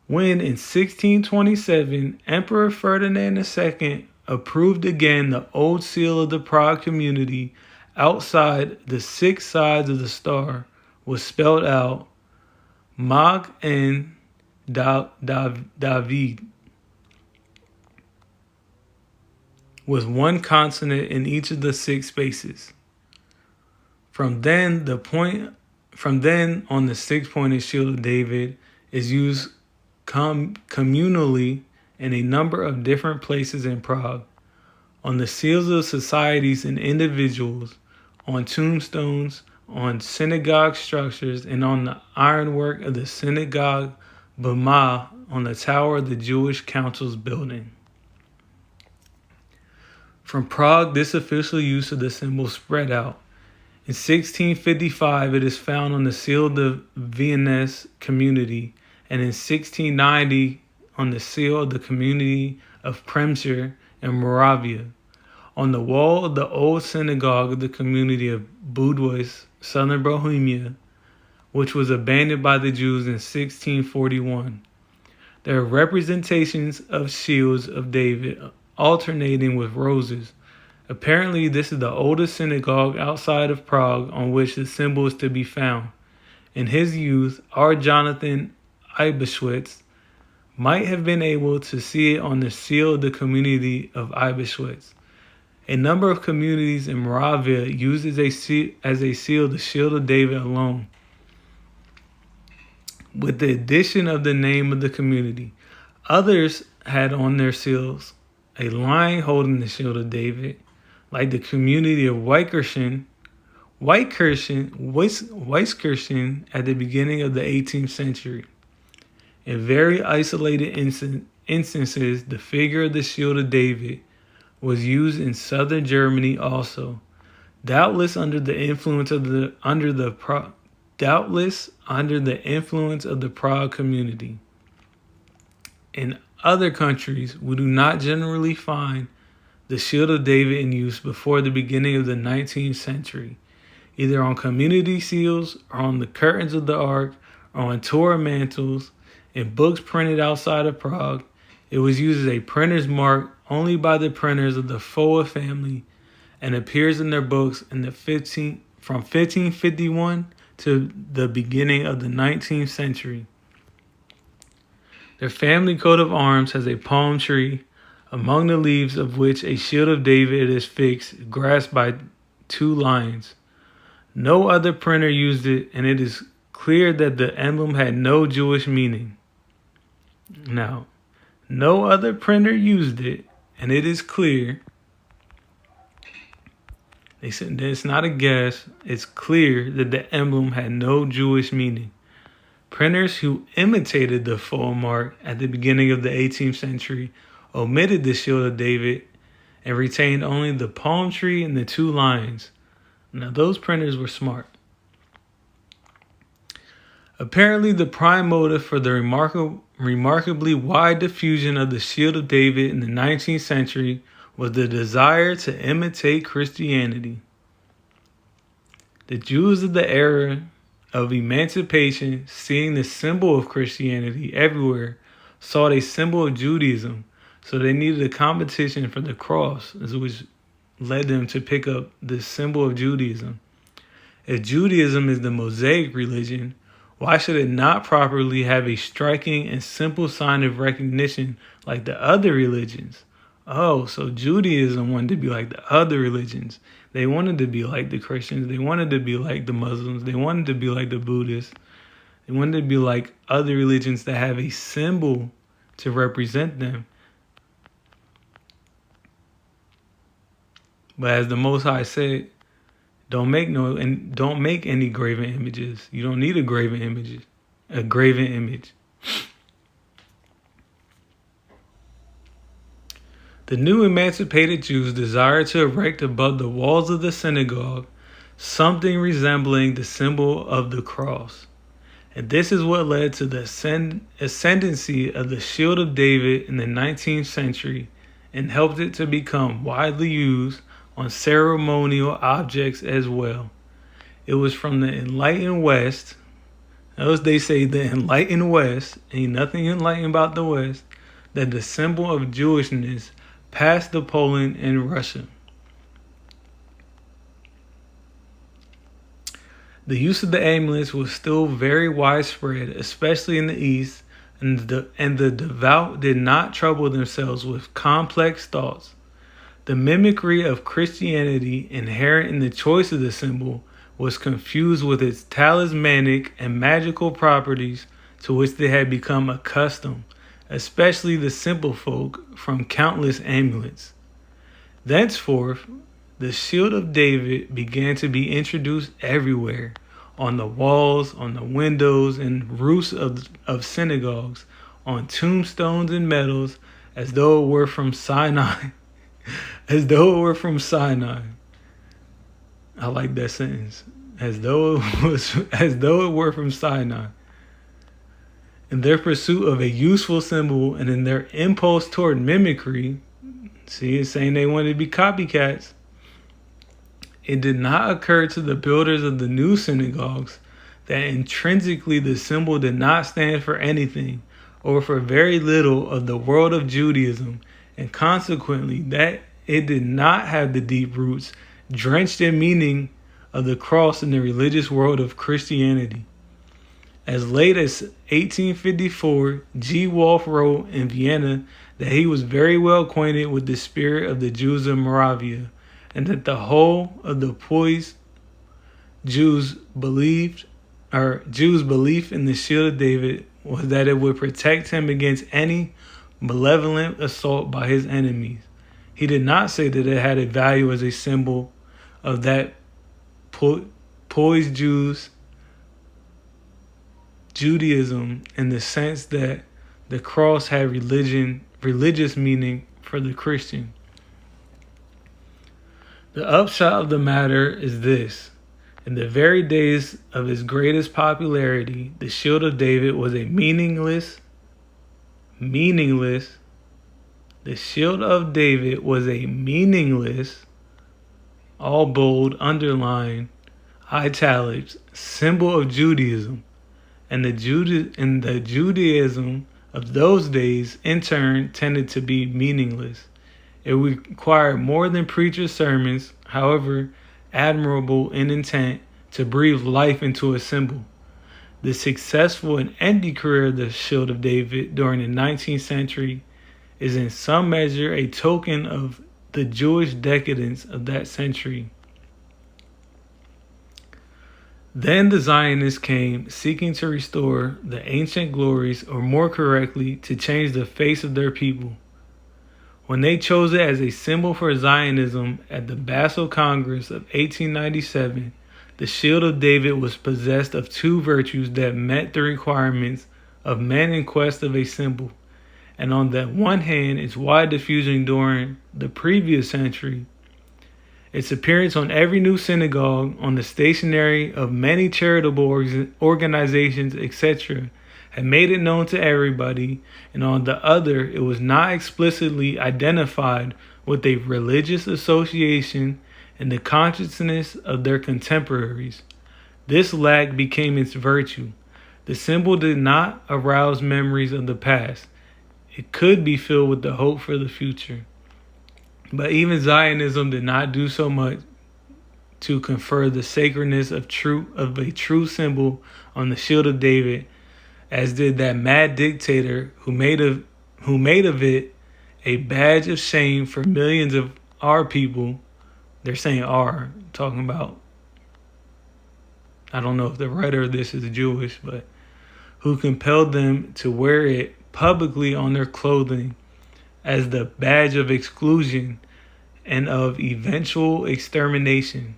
When in 1627, Emperor Ferdinand II approved again the old seal of the Prague community, outside the 6 sides of the star was spelled out Magen David, with one consonant in each of the 6 spaces. From then on, the 6-pointed shield of David is used communally in a number of different places in Prague, on the seals of societies and individuals, on tombstones, on synagogue structures, and on the ironwork of the synagogue Bama on the tower of the Jewish Council's building. From Prague, this official use of the symbol spread out. In 1655, it is found on the seal of the Viennese community, and in 1690 on the seal of the community of Premscher in Moravia. On the wall of the old synagogue of the community of Budweis, southern Bohemia, which was abandoned by the Jews in 1641. There are representations of shields of David alternating with roses. Apparently, this is the oldest synagogue outside of Prague on which the symbol is to be found. In his youth, our Jonathan YHWH might have been able to see it on the seal of the community of YHWH. A number of communities in Moravia used as a seal the shield of David alone, with the addition of the name of the community. Others had on their seals a lion holding the shield of David, like the community of Weiskirchen at the beginning of the 18th century. In very isolated instances, the figure of the shield of David was used in southern Germany also, doubtless under the influence of the Prague community. In other countries, we do not generally find the shield of David in use before the beginning of the 19th century, either on community seals or on the curtains of the ark or on Torah mantles. In books printed outside of Prague, it was used as a printer's mark only by the printers of the Foa family, and appears in their books from 1551 to the beginning of the 19th century. Their family coat of arms has a palm tree, among the leaves of which a shield of David is fixed, grasped by 2 lions. No other printer used it, and it is clear that the emblem had no Jewish meaning. Now, no other printer used it, and it is clear. They said it's not a guess. It's clear that the emblem had no Jewish meaning. Printers who imitated the full mark at the beginning of the 18th century omitted the shield of David and retained only the palm tree and the 2 lions. Now, those printers were smart. Apparently, the prime motive for the remarkably wide diffusion of the shield of David in the 19th century was the desire to imitate Christianity. The Jews of the era of emancipation, seeing the symbol of Christianity everywhere, sought a symbol of Judaism, so they needed a competition for the cross, which led them to pick up the symbol of Judaism. If Judaism is the Mosaic religion, why should it not properly have a striking and simple sign of recognition like the other religions? Oh, so Judaism wanted to be like the other religions. They wanted to be like the Christians. They wanted to be like the Muslims. They wanted to be like the Buddhists. They wanted to be like other religions that have a symbol to represent them. But as the Most High said, don't make any graven images. You don't need a graven image. The new emancipated Jews desired to erect above the walls of the synagogue something resembling the symbol of the cross. And this is what led to the ascendancy of the Shield of David in the 19th century and helped it to become widely used on ceremonial objects as well. It was from the enlightened West, as they say, the enlightened West, ain't nothing enlightened about the West, that the symbol of Jewishness passed to Poland and Russia. The use of the amulets was still very widespread, especially in the East, and the devout did not trouble themselves with complex thoughts. The mimicry of Christianity inherent in the choice of the symbol was confused with its talismanic and magical properties to which they had become accustomed, especially the simple folk, from countless amulets. Thenceforth, the Shield of David began to be introduced everywhere, on the walls, on the windows and roofs of synagogues, on tombstones and medals, as though it were from Sinai. As though it were from Sinai. I like that sentence. As though it were from Sinai. In their pursuit of a useful symbol and in their impulse toward mimicry, see, it's saying they wanted to be copycats. It did not occur to the builders of the new synagogues that intrinsically the symbol did not stand for anything or for very little of the world of Judaism, and consequently that it did not have the deep roots drenched in meaning of the cross in the religious world of Christianity. As late as 1854, G. Wolf wrote in Vienna that he was very well acquainted with the spirit of the Jews of Moravia, and that the whole of the poised Jews' belief in the Shield of David was that it would protect him against any malevolent assault by his enemies. He did not say that it had a value as a symbol of that poised Judaism in the sense that the cross had religious meaning for the Christian. The upshot of the matter is this. In the very days of its greatest popularity, the Shield of David was a meaningless, all bold, underlined, italics, symbol of Judaism. And the Judaism of those days, in turn, tended to be meaningless. It required more than preachers' sermons, however admirable in intent, to breathe life into a symbol. The successful and empty career of the Shield of David during the 19th century is in some measure a token of the Jewish decadence of that century. Then the Zionists came, seeking to restore the ancient glories, or more correctly, to change the face of their people. When they chose it as a symbol for Zionism at the Basel Congress of 1897, the Shield of David was possessed of two virtues that met the requirements of men in quest of a symbol. And on the one hand, its wide diffusion during the previous century, its appearance on every new synagogue, on the stationery of many charitable organizations, etc., had made it known to everybody, and on the other, it was not explicitly identified with a religious association in the consciousness of their contemporaries. This lack became its virtue. The symbol did not arouse memories of the past. It could be filled with the hope for the future. But even Zionism did not do so much to confer the sacredness of a true symbol on the shield of David as did that mad dictator who made of it a badge of shame for millions of our people. They're saying "our," talking about, I don't know if the writer of this is Jewish, but who compelled them to wear it publicly on their clothing as the badge of exclusion and of eventual extermination.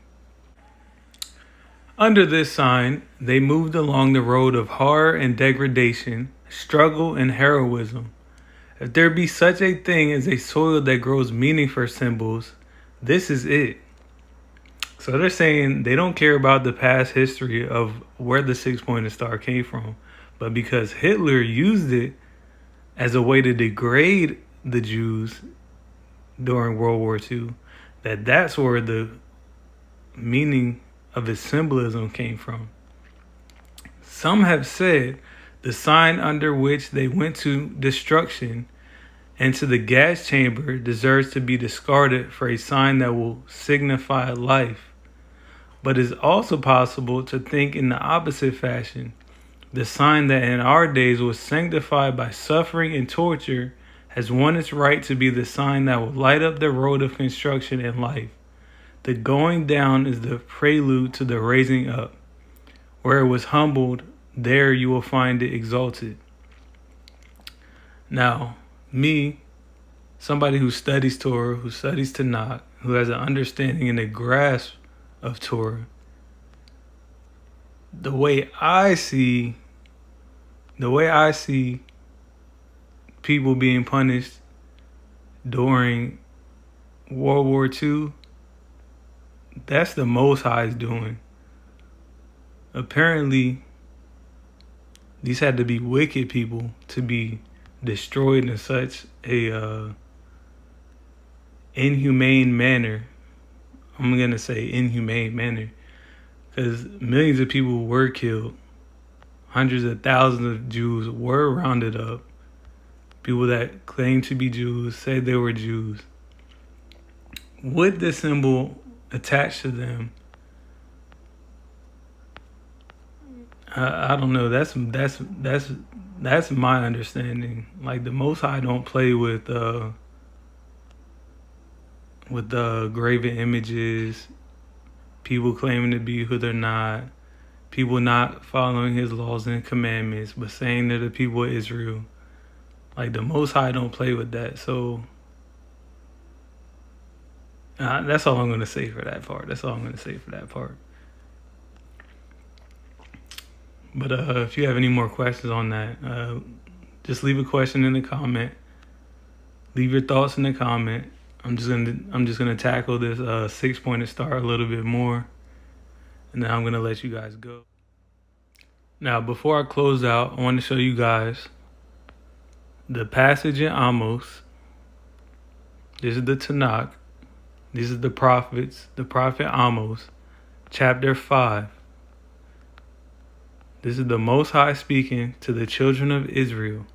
Under this sign, they moved along the road of horror and degradation, struggle and heroism. If there be such a thing as a soil that grows meaning for symbols, this is it. So they're saying they don't care about the past history of where the six-pointed star came from, but because Hitler used it as a way to degrade the Jews during World War II, that's where the meaning of its symbolism came from. Some have said the sign under which they went to destruction and to the gas chamber deserves to be discarded for a sign that will signify life. But it's also possible to think in the opposite fashion. The sign that in our days was sanctified by suffering and torture has won its right to be the sign that will light up the road of construction and life. The going down is the prelude to the raising up. Where it was humbled, there you will find it exalted. Now, me, somebody who studies Torah, who studies Tanakh, who has an understanding and a grasp of Torah, the way I see people being punished during World War II, that's the Most High's doing. Apparently, these had to be wicked people to be destroyed in such a inhumane manner. I'm going to say inhumane manner, because millions of people were killed. Hundreds of thousands of Jews were rounded up. People that claimed to be Jews said they were Jews. With the symbol attached to them, I don't know. That's my understanding. Like, the Most High don't play with the graven images, people claiming to be who they're not, people not following his laws and commandments, but saying they're the people of Israel. Like, the Most High don't play with that. So that's all I'm going to say for that part. But if you have any more questions on that, just leave a question in the comment. Leave your thoughts in the comment. I'm just gonna tackle this six-pointed star a little bit more, and then I'm gonna let you guys go. Now, before I close out, I want to show you guys the passage in Amos. This is the Tanakh. These are the prophets. The prophet Amos, chapter 5. This is the Most High speaking to the children of Israel.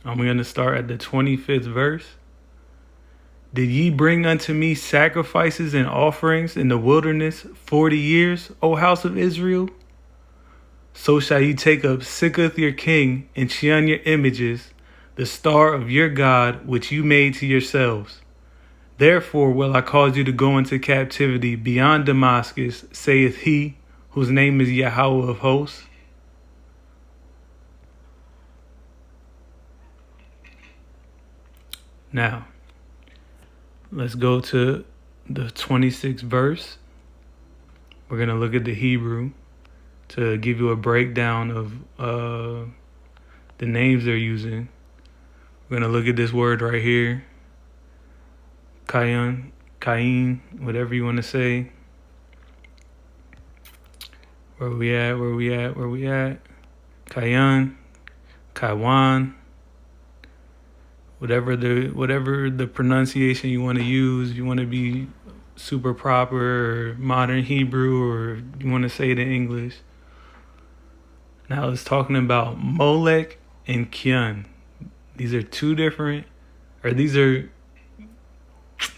I'm going to start at the 25th verse. Did ye bring unto me sacrifices and offerings in the wilderness 40 years, O house of Israel? So shall ye take up Sikkuth your king, and shun your images, the star of your God, which you made to yourselves. Therefore will I cause you to go into captivity beyond Damascus, saith he, whose name is Yahawah of hosts. Now, let's go to the 26th verse. We're going to look at the Hebrew to give you a breakdown of the names they're using. We're going to look at this word right here. Cain, whatever you want to say. Where we at? Kayan, Kaiwan, whatever the pronunciation you want to use. You want to be super proper or modern Hebrew, or you want to say it in English. Now it's talking about Molech and Kian. These are two different, or these are,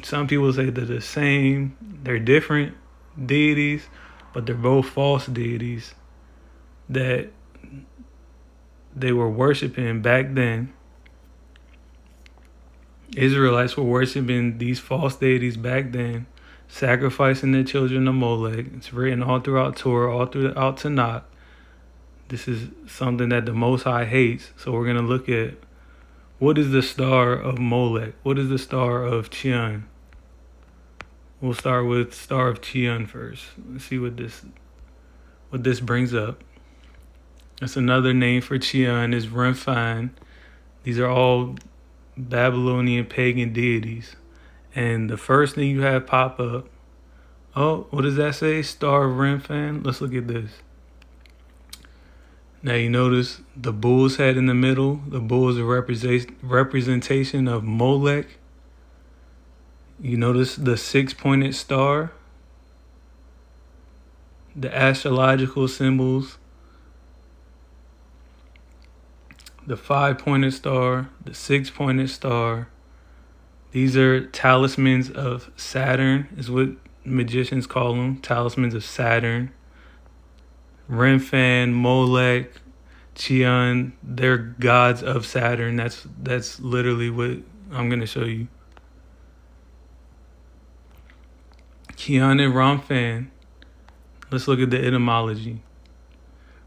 some people say they're the same. They're different deities, but they're both false deities that they were worshiping back then. Israelites were worshiping these false deities back then, sacrificing their children to Molech. It's written all throughout Torah, all throughout Tanakh. This is something that the Most High hates. So we're going to look at, what is the star of Molech? What is the star of Chian? We'll start with star of Chian first. Let's see what this brings up. That's another name for Chian, is Remphan. These are all Babylonian pagan deities. And the first thing you have pop up, oh, what does that say? Star of Remphan. Let's look at this. Now you notice the bull's head in the middle. The bull is a representation of Molech. You notice the 6-pointed star, the astrological symbols, the 5-pointed star, the 6-pointed star. These are talismans of Saturn, is what magicians call them, talismans of Saturn. Remphan, Molech, Chian, they're gods of Saturn. That's literally what I'm going to show you. Chian and Remphan. Let's look at the etymology.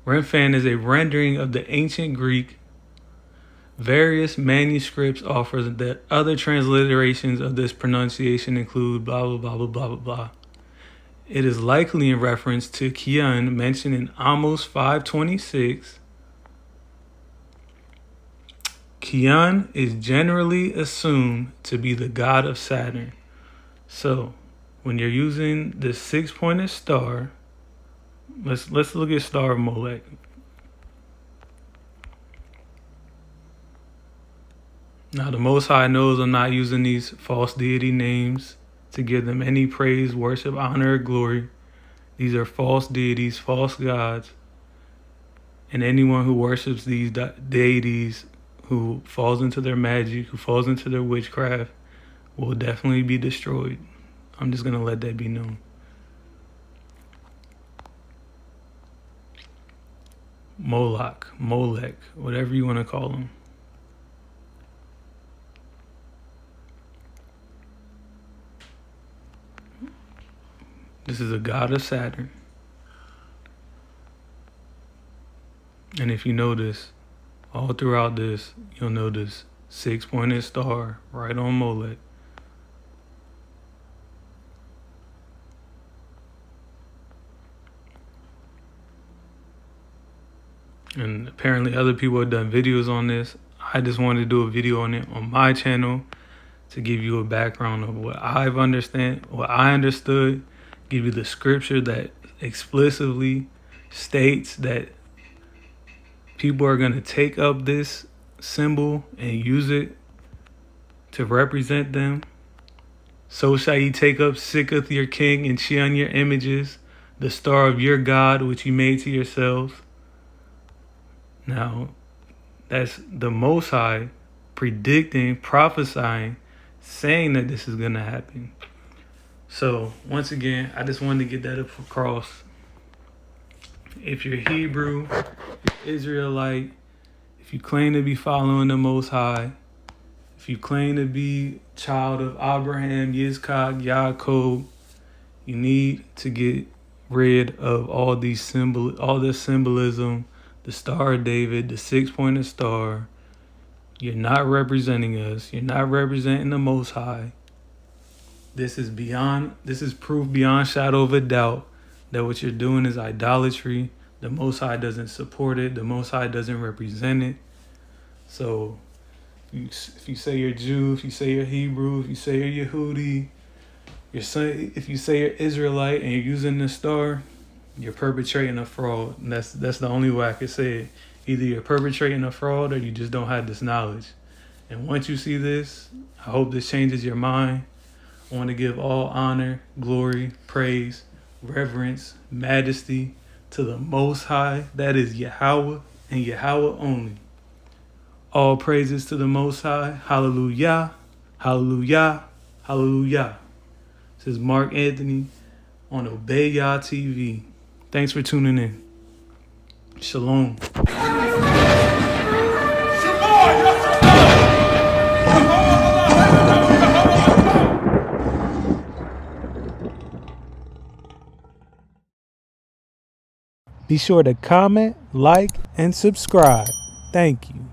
Remphan is a rendering of the ancient Greek. Various manuscripts offer that other transliterations of this pronunciation include blah, blah, blah, blah, blah, blah, blah. It is likely in reference to Kian, mentioned in Amos 5:26. Kian is generally assumed to be the god of Saturn. So, when you're using the 6-pointed star, let's look at star of Molech. Now, the Most High knows I'm not using these false deity names to give them any praise, worship, honor, or glory. These are false deities, false gods. And anyone who worships these deities, who falls into their magic, who falls into their witchcraft, will definitely be destroyed. I'm just going to let that be known. Moloch, Molech, whatever you want to call them. This is a god of Saturn. And if you notice, all throughout this, you'll notice 6-pointed star right on Molech. And apparently other people have done videos on this. I just wanted to do a video on it on my channel to give you a background of what I understood, give you the scripture that explicitly states that people are going to take up this symbol and use it to represent them. So shall ye take up Sicketh your king and Chian your images, the star of your God which you made to yourselves. Now, that's the Most High predicting, prophesying, saying that this is going to happen. So, once again, I just wanted to get that across. If you're Hebrew, if you're Israelite, if you claim to be following the Most High, if you claim to be child of Abraham, Yitzchak, Yaakov, you need to get rid of all this symbolism, the Star of David, the 6-pointed star. You're not representing us. You're not representing the Most High. This is proof beyond shadow of a doubt that what you're doing is idolatry. The Most High doesn't support it. The Most High doesn't represent it. So if you say you're Jew, if you say you're Hebrew, if you say you're Yehudi, if you say you're Israelite and you're using this star, you're perpetrating a fraud. And that's the only way I could say it. Either you're perpetrating a fraud or you just don't have this knowledge. And once you see this, I hope this changes your mind. I want to give all honor, glory, praise, reverence, majesty to the Most High, that is Yahawah and Yahawah only. All praises to the Most High. Hallelujah, hallelujah, hallelujah. This is Mark Anthony on OBEYAHtv. Thanks for tuning in. Shalom. Be sure to comment, like, and subscribe. Thank you.